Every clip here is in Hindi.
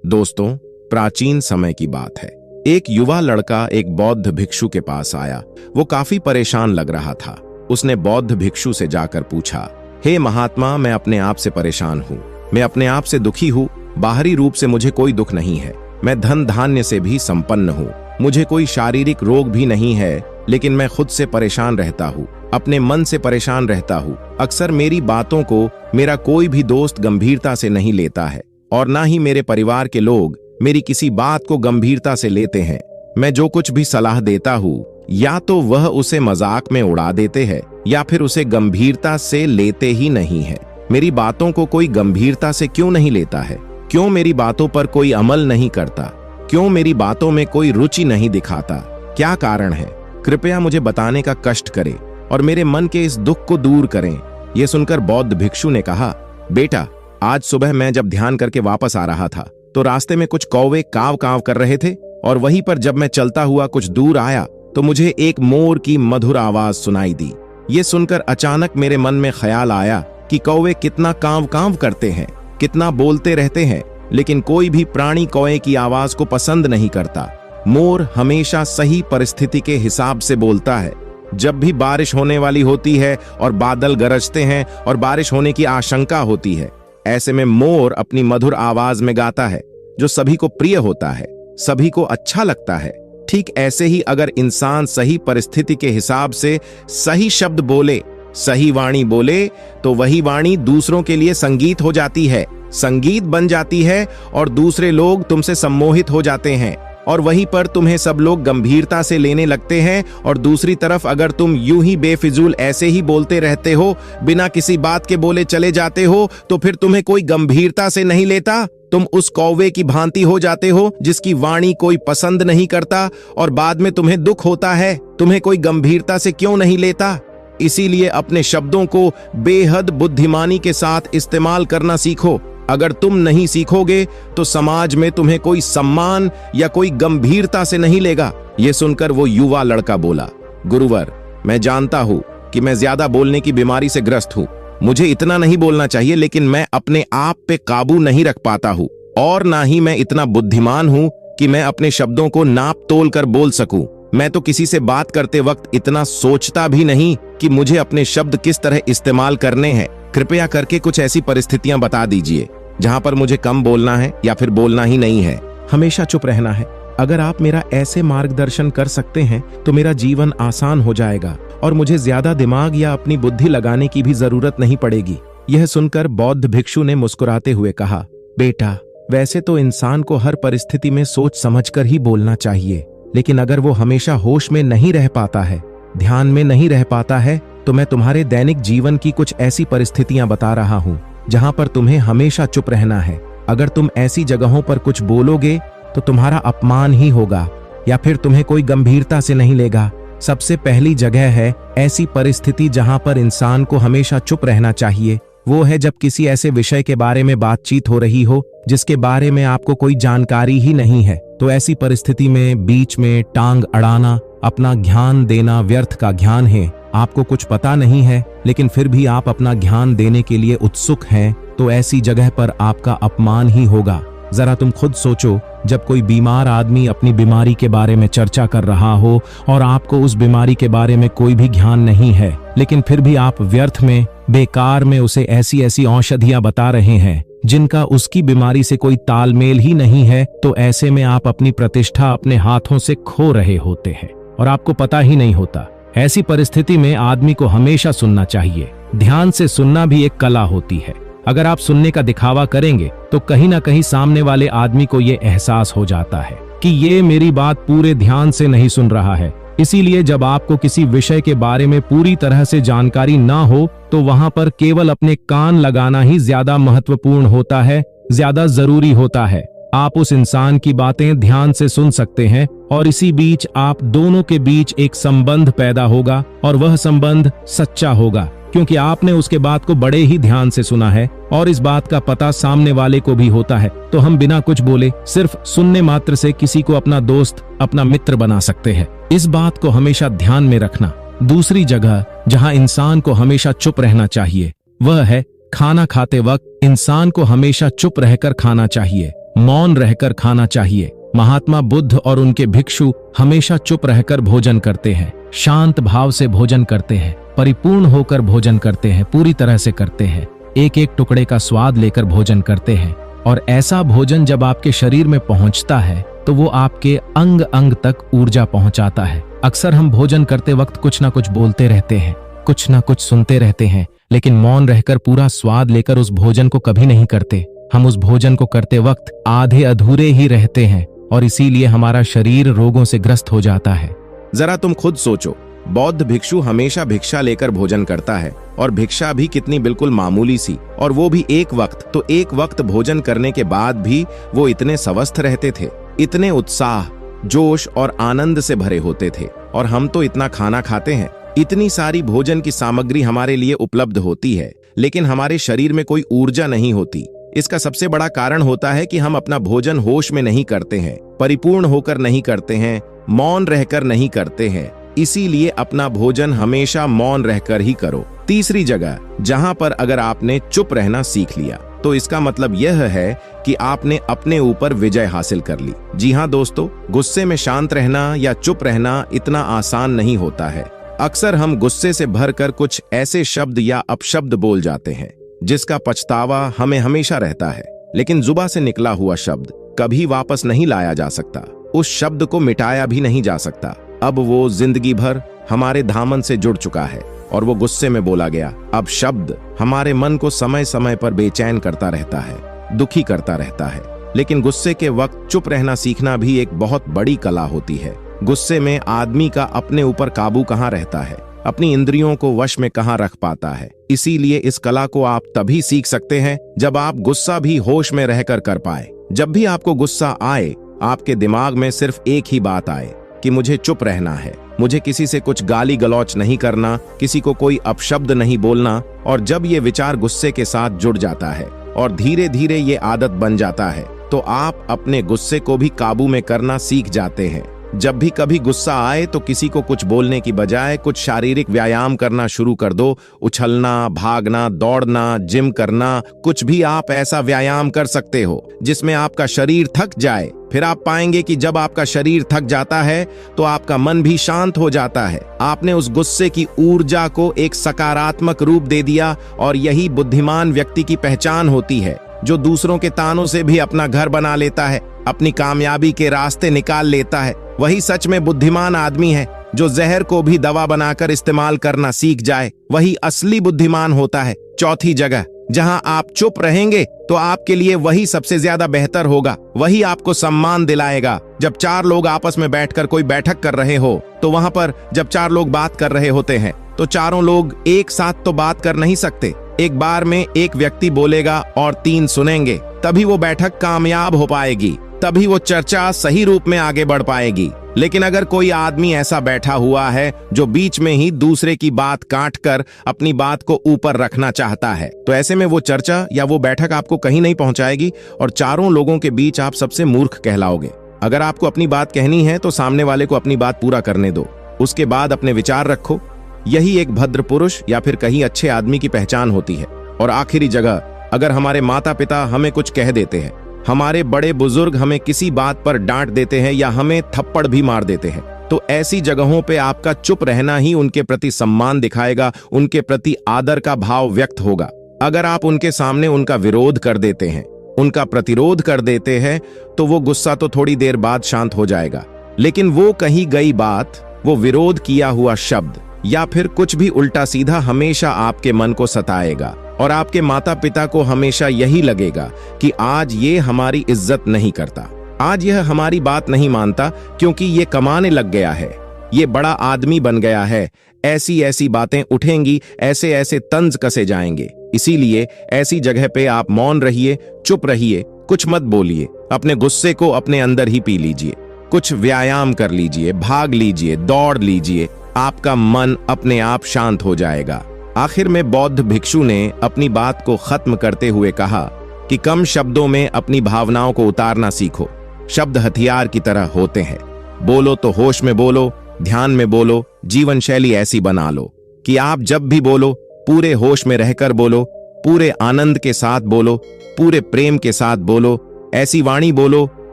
दोस्तों, प्राचीन समय की बात है। एक युवा लड़का एक बौद्ध भिक्षु के पास आया। वो काफी परेशान लग रहा था। उसने बौद्ध भिक्षु से जाकर पूछा, हे महात्मा, मैं अपने आप से परेशान हूँ। मैं अपने आप से दुखी हूँ। बाहरी रूप से मुझे कोई दुख नहीं है। मैं धन धान्य से भी संपन्न हूँ। मुझे कोई शारीरिक रोग भी नहीं है, लेकिन मैं खुद से परेशान रहता हूँ। अपने मन से परेशान रहता हूँ। अक्सर मेरी बातों को मेरा कोई भी दोस्त गंभीरता से नहीं लेता है, और ना ही मेरे परिवार के लोग मेरी किसी बात को गंभीरता से लेते हैं। मैं जो कुछ भी सलाह देता हूँ, या तो वह उसे मजाक में उड़ा देते हैं, या फिर उसे गंभीरता से लेते ही नहीं है। मेरी बातों को कोई गंभीरता से क्यों नहीं लेता है? क्यों मेरी बातों पर कोई अमल नहीं करता? क्यों मेरी बातों में कोई रुचि नहीं दिखाता? क्या कारण है? कृपया मुझे बताने का कष्ट करें और मेरे मन के इस दुख को दूर करें। यह सुनकर बौद्ध भिक्षु ने कहा, बेटा, आज सुबह मैं जब ध्यान करके वापस आ रहा था तो रास्ते में कुछ कौवे काव काव कर रहे थे, और वहीं पर जब मैं चलता हुआ कुछ दूर आया तो मुझे एक मोर की मधुर आवाज सुनाई दी। ये सुनकर अचानक मेरे मन में ख्याल आया कि कौवे कितना काव काव करते हैं, कितना बोलते रहते हैं, लेकिन कोई भी प्राणी कौवे की आवाज को पसंद नहीं करता। मोर हमेशा सही परिस्थिति के हिसाब से बोलता है। जब भी बारिश होने वाली होती है और बादल गरजते हैं और बारिश होने की आशंका होती है, ऐसे में मोर अपनी मधुर आवाज में गाता है, जो सभी को प्रिय होता है, सभी को अच्छा लगता है। ठीक ऐसे ही अगर इंसान सही परिस्थिति के हिसाब से सही शब्द बोले, सही वाणी बोले, तो वही वाणी दूसरों के लिए संगीत हो जाती है, संगीत बन जाती है, और दूसरे लोग तुमसे सम्मोहित हो जाते हैं, और वहीं पर तुम्हें सब लोग गंभीरता से लेने लगते हैं। और दूसरी तरफ अगर तुम यूं ही बेफिजूल ऐसे ही बोलते रहते हो, बिना किसी बात के बोले चले जाते हो, तो फिर तुम्हें कोई गंभीरता से नहीं लेता। तुम उस कौवे की भांति हो जाते हो जिसकी वाणी कोई पसंद नहीं करता, और बाद में तुम्हें दुख होता है। तुम्हें कोई गंभीरता से क्यों नहीं लेता? इसीलिए अपने शब्दों को बेहद बुद्धिमानी के साथ इस्तेमाल करना सीखो। अगर तुम नहीं सीखोगे तो समाज में तुम्हें कोई सम्मान या कोई गंभीरता से नहीं लेगा। यह सुनकर वो युवा लड़का बोला, गुरुवर, मैं जानता हूं कि मैं ज्यादा बोलने की बीमारी से ग्रस्त हूं। मुझे इतना नहीं बोलना चाहिए, लेकिन मैं अपने आप पे काबू नहीं रख पाता हूं, और ना ही मैं इतना बुद्धिमान हूं कि मैं अपने शब्दों को नाप तोल कर बोल सकूं। मैं तो किसी से बात करते वक्त इतना सोचता भी नहीं कि मुझे अपने शब्द किस तरह इस्तेमाल करने हैं। कृपया करके कुछ ऐसी परिस्थितियां बता दीजिए जहां पर मुझे कम बोलना है या फिर बोलना ही नहीं है, हमेशा चुप रहना है। अगर आप मेरा ऐसे मार्गदर्शन कर सकते हैं तो मेरा जीवन आसान हो जाएगा, और मुझे ज्यादा दिमाग या अपनी बुद्धि लगाने की भी जरूरत नहीं पड़ेगी। यह सुनकर बौद्ध भिक्षु ने मुस्कुराते हुए कहा, बेटा, वैसे तो इंसान को हर परिस्थिति में सोच समझकर ही बोलना चाहिए, लेकिन अगर वो हमेशा होश में नहीं रह पाता है, ध्यान में नहीं रह पाता है, तो मैं तुम्हारे दैनिक जीवन की कुछ ऐसी परिस्थितियां बता रहा हूं जहां पर तुम्हें हमेशा चुप रहना है। अगर तुम ऐसी जगहों पर कुछ बोलोगे तो तुम्हारा अपमान ही होगा, या फिर तुम्हें कोई गंभीरता से नहीं लेगा। सबसे पहली जगह है ऐसी परिस्थिति जहां पर इंसान को हमेशा चुप रहना चाहिए। वो है जब किसी ऐसे विषय के बारे में बातचीत हो रही हो जिसके बारे में आपको कोई जानकारी ही नहीं है। तो ऐसी परिस्थिति में बीच में टांग अड़ाना, अपना ज्ञान देना व्यर्थ का ज्ञान है। आपको कुछ पता नहीं है, लेकिन फिर भी आप अपना ज्ञान देने के लिए उत्सुक हैं, तो ऐसी जगह पर आपका अपमान ही होगा। जरा तुम खुद सोचो, जब कोई बीमार आदमी अपनी बीमारी के बारे में चर्चा कर रहा हो और आपको उस बीमारी के बारे में कोई भी ज्ञान नहीं है, लेकिन फिर भी आप व्यर्थ में, बेकार में उसे ऐसी ऐसी औषधियां बता रहे हैं जिनका उसकी बीमारी से कोई तालमेल ही नहीं है, तो ऐसे में आप अपनी प्रतिष्ठा अपने हाथों से खो रहे होते हैं और आपको पता ही नहीं होता। ऐसी परिस्थिति में आदमी को हमेशा सुनना चाहिए। ध्यान से सुनना भी एक कला होती है। अगर आप सुनने का दिखावा करेंगे तो कहीं ना कहीं सामने वाले आदमी को ये एहसास हो जाता है कि ये मेरी बात पूरे ध्यान से नहीं सुन रहा है। इसीलिए जब आपको किसी विषय के बारे में पूरी तरह से जानकारी ना हो, तो वहां पर केवल अपने कान लगाना ही ज्यादा महत्वपूर्ण होता है, ज्यादा जरूरी होता है। आप उस इंसान की बातें ध्यान से सुन सकते हैं, और इसी बीच आप दोनों के बीच एक संबंध पैदा होगा, और वह संबंध सच्चा होगा, क्योंकि आपने उसके बात को बड़े ही ध्यान से सुना है, और इस बात का पता सामने वाले को भी होता है। तो हम बिना कुछ बोले, सिर्फ सुनने मात्र से किसी को अपना दोस्त, अपना मित्र बना सकते हैं। इस बात को हमेशा ध्यान में रखना। दूसरी जगह जहां इंसान को हमेशा चुप रहना चाहिए, वह है खाना खाते वक्त। इंसान को हमेशा चुप रहकर खाना चाहिए। मौन रहकर खाना चाहिए। महात्मा बुद्ध और उनके भिक्षु हमेशा चुप रहकर भोजन करते हैं, शांत भाव से भोजन करते हैं, परिपूर्ण होकर भोजन करते हैं, पूरी तरह से करते हैं, एक एक टुकड़े का स्वाद लेकर भोजन करते हैं। और ऐसा भोजन जब आपके शरीर में पहुंचता है तो वो आपके अंग अंग तक ऊर्जा पहुंचाता है। अक्सर हम भोजन करते वक्त कुछ ना कुछ बोलते रहते हैं, कुछ ना कुछ सुनते रहते हैं, लेकिन मौन रहकर पूरा स्वाद लेकर उस भोजन को कभी नहीं करते। हम उस भोजन को करते वक्त आधे अधूरे ही रहते हैं और इसीलिए हमारा शरीर रोगों से ग्रस्त हो जाता है। जरा तुम खुद सोचो, बौद्ध भिक्षु हमेशा भिक्षा लेकर भोजन करता है और भिक्षा भी कितनी बिल्कुल मामूली सी, और वो भी एक वक्त। तो एक वक्त भोजन करने के बाद भी वो इतने स्वस्थ रहते थे, इतने उत्साह, जोश और आनंद से भरे होते थे। और हम तो इतना खाना खाते हैं, इतनी सारी भोजन की सामग्री हमारे लिए उपलब्ध होती है, लेकिन हमारे शरीर में कोई ऊर्जा नहीं होती। इसका सबसे बड़ा कारण होता है कि हम अपना भोजन होश में नहीं करते हैं, परिपूर्ण होकर नहीं करते हैं, मौन रहकर नहीं करते हैं। इसीलिए अपना भोजन हमेशा मौन रहकर ही करो। तीसरी जगह जहां पर अगर आपने चुप रहना सीख लिया तो इसका मतलब यह है कि आपने अपने ऊपर विजय हासिल कर ली। जी हाँ दोस्तों, गुस्से में शांत रहना या चुप रहना इतना आसान नहीं होता है। अक्सर हम गुस्से से भरकर कुछ ऐसे शब्द या अपशब्द बोल जाते हैं जिसका पछतावा हमें हमेशा रहता है, लेकिन जुबान से निकला हुआ शब्द कभी वापस नहीं लाया जा सकता। उस शब्द को मिटाया भी नहीं जा सकता। अब वो जिंदगी भर हमारे दामन से जुड़ चुका है और वो गुस्से में बोला गया अब शब्द हमारे मन को समय समय पर बेचैन करता रहता है, दुखी करता रहता है। लेकिन गुस्से के वक्त चुप रहना सीखना भी एक बहुत बड़ी कला होती है। गुस्से में आदमी का अपने ऊपर काबू कहाँ रहता है, अपनी इंद्रियों को वश में कहाँ रख पाता है। इसीलिए इस कला को आप तभी सीख सकते हैं जब आप गुस्सा भी होश में रहकर कर पाए। जब भी आपको गुस्सा आए, आपके दिमाग में सिर्फ एक ही बात आए कि मुझे चुप रहना है, मुझे किसी से कुछ गाली गलौच नहीं करना, किसी को कोई अपशब्द नहीं बोलना। और जब ये विचार गुस्से के साथ जुड़ जाता है और धीरे धीरे ये आदत बन जाता है, तो आप अपने गुस्से को भी काबू में करना सीख जाते हैं। जब भी कभी गुस्सा आए तो किसी को कुछ बोलने की बजाय कुछ शारीरिक व्यायाम करना शुरू कर दो। उछलना, भागना, दौड़ना, जिम करना, कुछ भी आप ऐसा व्यायाम कर सकते हो जिसमें आपका शरीर थक जाए। फिर आप पाएंगे कि जब आपका शरीर थक जाता है तो आपका मन भी शांत हो जाता है। आपने उस गुस्से की ऊर्जा को एक सकारात्मक रूप दे दिया और यही बुद्धिमान व्यक्ति की पहचान होती है, जो दूसरों के तानों से भी अपना घर बना लेता है, अपनी कामयाबी के रास्ते निकाल लेता है। वही सच में बुद्धिमान आदमी है जो जहर को भी दवा बनाकर इस्तेमाल करना सीख जाए। वही असली बुद्धिमान होता है। चौथी जगह जहां आप चुप रहेंगे तो आपके लिए वही सबसे ज्यादा बेहतर होगा, वही आपको सम्मान दिलाएगा। जब चार लोग आपस में बैठकर कोई बैठक कर रहे हो तो वहां पर जब चार लोग बात कर रहे होते हैं तो चारों लोग एक साथ तो बात कर नहीं सकते। एक बार में एक व्यक्ति बोलेगा और तीन सुनेंगे, तभी वो बैठक कामयाब हो पाएगी, तभी वो चर्चा सही रूप में आगे बढ़ पाएगी। लेकिन अगर कोई आदमी ऐसा बैठा हुआ है जो बीच में ही दूसरे की बात काट कर अपनी बात को ऊपर रखना चाहता है, तो ऐसे में वो चर्चा या वो बैठक आपको कहीं नहीं पहुंचाएगी और चारों लोगों के बीच आप सबसे मूर्ख कहलाओगे। अगर आपको अपनी बात कहनी है तो सामने वाले को अपनी बात पूरा करने दो, उसके बाद अपने विचार रखो। यही एक भद्र पुरुष या फिर कहीं अच्छे आदमी की पहचान होती है। और आखिरी जगह, अगर हमारे माता पिता हमें कुछ कह देते हैं, हमारे बड़े बुजुर्ग हमें किसी बात पर डांट देते हैं या हमें थप्पड़ भी मार देते हैं, तो ऐसी जगहों पे आपका चुप रहना ही उनके प्रति सम्मान दिखाएगा, उनके प्रति आदर का भाव व्यक्त होगा। अगर आप उनके सामने उनका विरोध कर देते हैं, उनका प्रतिरोध कर देते हैं, तो वो गुस्सा तो थोड़ी देर बाद शांत हो जाएगा, लेकिन वो कही गई बात, वो विरोध किया हुआ शब्द या फिर कुछ भी उल्टा सीधा हमेशा आपके मन को सताएगा। और आपके माता पिता को हमेशा यही लगेगा कि आज ये हमारी इज्जत नहीं करता, आज यह हमारी बात नहीं मानता क्योंकि ये कमाने लग गया है, ये बड़ा आदमी बन गया है। ऐसी ऐसी बातें उठेंगी, ऐसे ऐसे तंज कसे जाएंगे। इसीलिए ऐसी जगह पे आप मौन रहिए, चुप रहिए, कुछ मत बोलिए, अपने गुस्से को अपने अंदर ही पी लीजिए, कुछ व्यायाम कर लीजिए, भाग लीजिए, दौड़ लीजिए, आपका मन अपने आप शांत हो जाएगा। आखिर में बौद्ध भिक्षु ने अपनी बात को खत्म करते हुए कहा कि कम शब्दों में अपनी भावनाओं को उतारना सीखो। शब्द हथियार की तरह होते हैं। बोलो तो होश में बोलो, ध्यान में बोलो, जीवन शैली ऐसी बना लो कि आप जब भी बोलो पूरे होश में रहकर बोलो, पूरे आनंद के साथ बोलो, पूरे प्रेम के साथ बोलो। ऐसी वाणी बोलो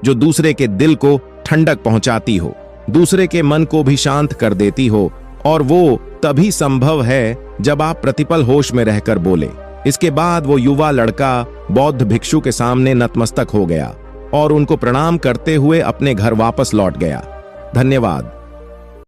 जो दूसरे के दिल को ठंडक पहुंचाती हो, दूसरे के मन को भी शांत कर देती हो, और वो तभी संभव है जब आप प्रतिपल होश में रहकर बोले। इसके बाद वो युवा लड़का बौद्ध भिक्षु के सामने नतमस्तक हो गया और उनको प्रणाम करते हुए अपने घर वापस लौट गया। धन्यवाद।